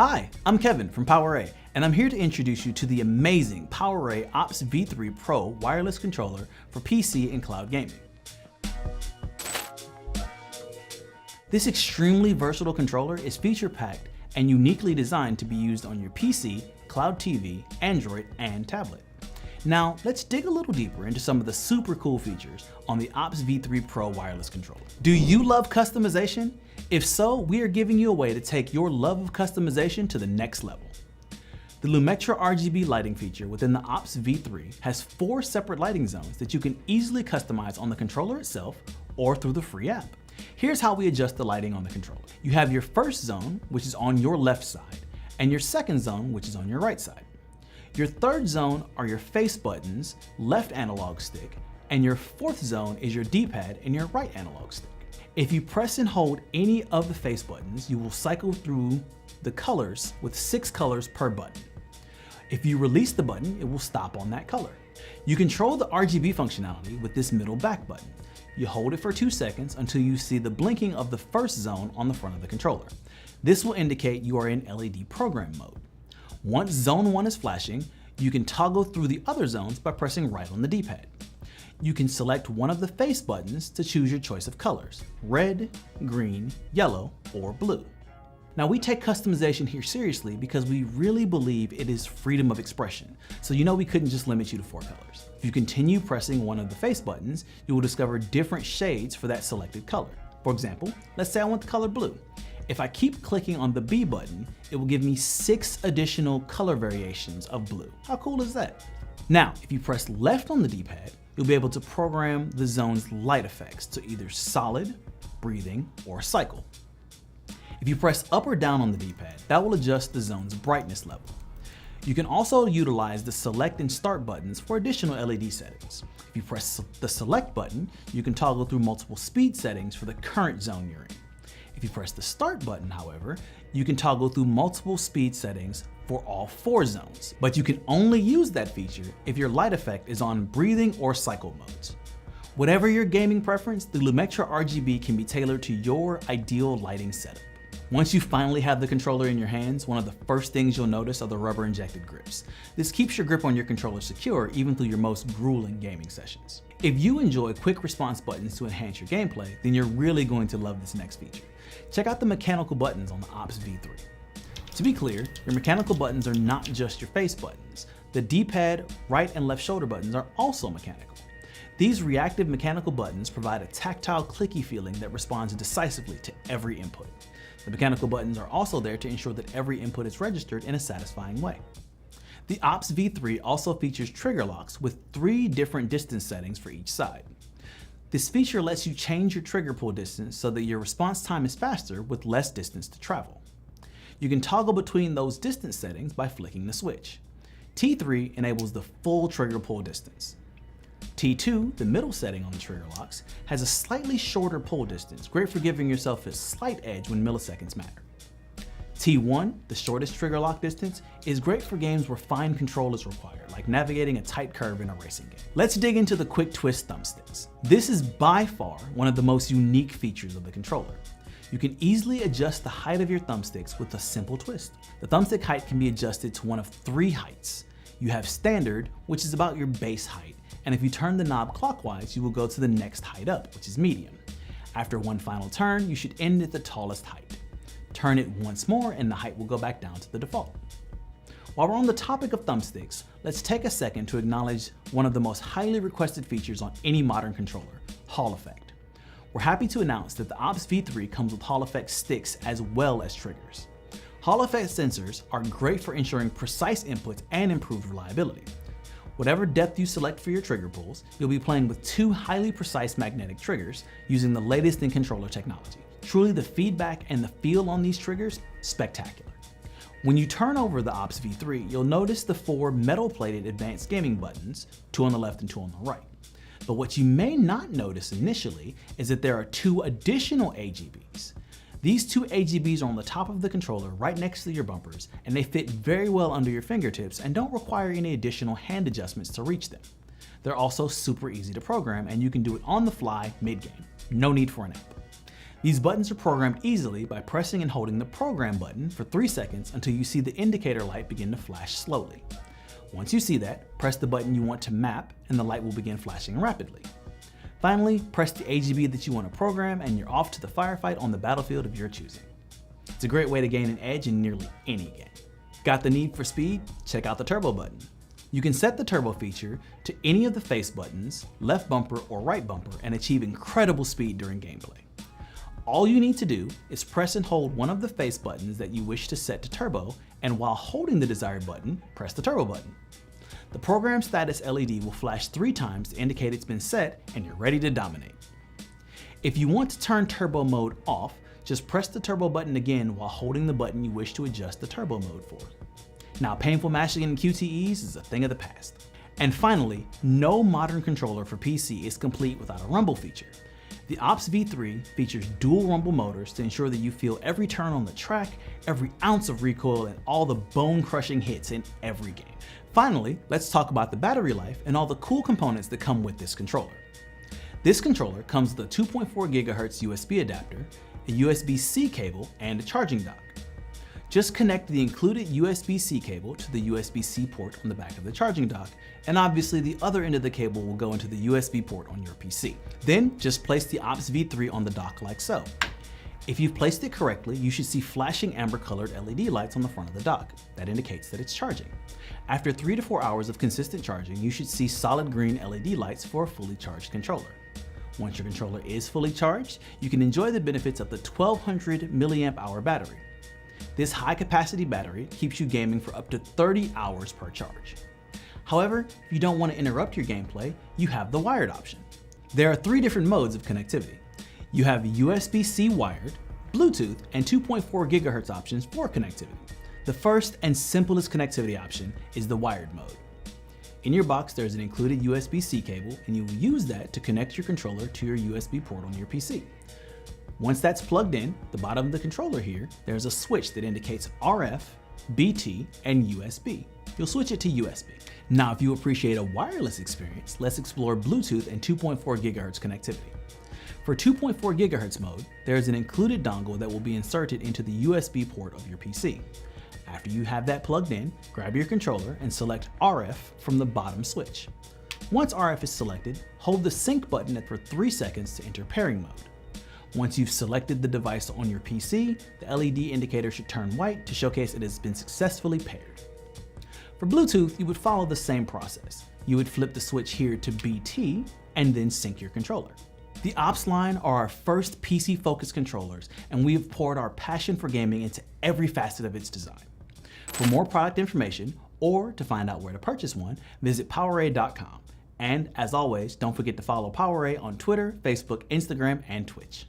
Hi, I'm Kevin from PowerA, and I'm here to introduce you to the amazing PowerA OPS V3 Pro wireless controller for PC and cloud gaming. This extremely versatile controller is feature-packed and uniquely designed to be used on your PC, cloud TV, Android, and tablet. Now, let's dig a little deeper into some of the super cool features on the OPS V3 Pro wireless controller. Do you love customization? If so, we are giving you a way to take your love of customization to the next level. The Lumectra RGB lighting feature within the OPS V3 has 4 separate lighting zones that you can easily customize on the controller itself or through the free app. Here's how we adjust the lighting on the controller. You have your first zone, which is on your left side, and your second zone, which is on your right side. Your third zone are your face buttons, left analog stick, and your fourth zone is your D-pad and your right analog stick. If you press and hold any of the face buttons, you will cycle through the colors with 6 colors per button. If you release the button, it will stop on that color. You control the RGB functionality with this middle back button. You hold it for 2 seconds until you see the blinking of the first zone on the front of the controller. This will indicate you are in LED program mode. Once zone 1 is flashing, you can toggle through the other zones by pressing right on the D-pad. You can select one of the face buttons to choose your choice of colors: red, green, yellow, or blue. Now, we take customization here seriously because we really believe it is freedom of expression, so you know we couldn't just limit you to 4 colors. If you continue pressing one of the face buttons, you will discover different shades for that selected color. For example, let's say I want the color blue. If I keep clicking on the B button, it will give me 6 additional color variations of blue. How cool is that? Now, if you press left on the D-pad, you'll be able to program the zone's light effects to either solid, breathing, or cycle. If you press up or down on the D-pad, that will adjust the zone's brightness level. You can also utilize the select and start buttons for additional LED settings. If you press the select button, you can toggle through multiple speed settings for the current zone you're in. If you press the start button, however, you can toggle through multiple speed settings for all 4 zones, but you can only use that feature if your light effect is on breathing or cycle modes. Whatever your gaming preference, the Lumectra RGB can be tailored to your ideal lighting setup. Once you finally have the controller in your hands, one of the first things you'll notice are the rubber injected grips. This keeps your grip on your controller secure even through your most grueling gaming sessions. If you enjoy quick response buttons to enhance your gameplay, then you're really going to love this next feature. Check out the mechanical buttons on the OPS V3. To be clear, your mechanical buttons are not just your face buttons. The D-pad, right and left shoulder buttons are also mechanical. These reactive mechanical buttons provide a tactile clicky feeling that responds decisively to every input. The mechanical buttons are also there to ensure that every input is registered in a satisfying way. The OPS V3 also features trigger locks with 3 different distance settings for each side. This feature lets you change your trigger pull distance so that your response time is faster with less distance to travel. You can toggle between those distance settings by flicking the switch. T3 enables the full trigger pull distance. T2, the middle setting on the trigger locks, has a slightly shorter pull distance, great for giving yourself a slight edge when milliseconds matter. T1, the shortest trigger lock distance, is great for games where fine control is required, like navigating a tight curve in a racing game. Let's dig into the quick twist thumbsticks. This is by far one of the most unique features of the controller. You can easily adjust the height of your thumbsticks with a simple twist. The thumbstick height can be adjusted to one of 3 heights. You have standard, which is about your base height, and if you turn the knob clockwise, you will go to the next height up, which is medium. After one final turn, you should end at the tallest height. Turn it once more and the height will go back down to the default. While we're on the topic of thumbsticks, let's take a second to acknowledge one of the most highly requested features on any modern controller, Hall Effect. We're happy to announce that the OPS V3 comes with Hall Effect sticks as well as triggers. Hall Effect sensors are great for ensuring precise inputs and improved reliability. Whatever depth you select for your trigger pulls, you'll be playing with 2 highly precise magnetic triggers using the latest in controller technology. Truly, the feedback and the feel on these triggers, spectacular. When you turn over the OPS V3, you'll notice the 4 metal-plated advanced gaming buttons, 2 on the left and 2 on the right. But what you may not notice initially is that there are 2 additional AGBs. These 2 AGBs are on the top of the controller right next to your bumpers, and they fit very well under your fingertips and don't require any additional hand adjustments to reach them. They're also super easy to program, and you can do it on the fly mid-game. No need for an app. These buttons are programmed easily by pressing and holding the program button for 3 seconds until you see the indicator light begin to flash slowly. Once you see that, press the button you want to map and the light will begin flashing rapidly. Finally, press the RGB that you want to program and you're off to the firefight on the battlefield of your choosing. It's a great way to gain an edge in nearly any game. Got the need for speed? Check out the turbo button. You can set the turbo feature to any of the face buttons, left bumper or right bumper, and achieve incredible speed during gameplay. All you need to do is press and hold one of the face buttons that you wish to set to turbo, and while holding the desired button, press the turbo button. The program status LED will flash 3 times to indicate it's been set and you're ready to dominate. If you want to turn turbo mode off, just press the turbo button again while holding the button you wish to adjust the turbo mode for. Now, painful mashing in QTEs is a thing of the past. And finally, no modern controller for PC is complete without a rumble feature. The OPS V3 features dual rumble motors to ensure that you feel every turn on the track, every ounce of recoil, and all the bone-crushing hits in every game. Finally, let's talk about the battery life and all the cool components that come with this controller. This controller comes with a 2.4 GHz USB adapter, a USB-C cable, and a charging dock. Just connect the included USB-C cable to the USB-C port on the back of the charging dock, and obviously the other end of the cable will go into the USB port on your PC. Then just place the OPS V3 on the dock like so. If you've placed it correctly, you should see flashing amber-colored LED lights on the front of the dock. That indicates that it's charging. After 3 to 4 hours of consistent charging, you should see solid green LED lights for a fully charged controller. Once your controller is fully charged, you can enjoy the benefits of the 1200 mAh battery. This high-capacity battery keeps you gaming for up to 30 hours per charge. However, if you don't want to interrupt your gameplay, you have the wired option. There are 3 different modes of connectivity. You have USB-C wired, Bluetooth, and 2.4 GHz options for connectivity. The first and simplest connectivity option is the wired mode. In your box, there's an included USB-C cable, and you will use that to connect your controller to your USB port on your PC. Once that's plugged in, the bottom of the controller here, there's a switch that indicates RF, BT, and USB. You'll switch it to USB. Now, if you appreciate a wireless experience, let's explore Bluetooth and 2.4 GHz connectivity. For 2.4 GHz mode, there's an included dongle that will be inserted into the USB port of your PC. After you have that plugged in, grab your controller and select RF from the bottom switch. Once RF is selected, hold the sync button for 3 seconds to enter pairing mode. Once you've selected the device on your PC, the LED indicator should turn white to showcase it has been successfully paired. For Bluetooth, you would follow the same process. You would flip the switch here to BT and then sync your controller. The OPS line are our first PC-focused controllers, and we have poured our passion for gaming into every facet of its design. For more product information, or to find out where to purchase one, visit PowerA.com. And as always, don't forget to follow PowerA on Twitter, Facebook, Instagram, and Twitch.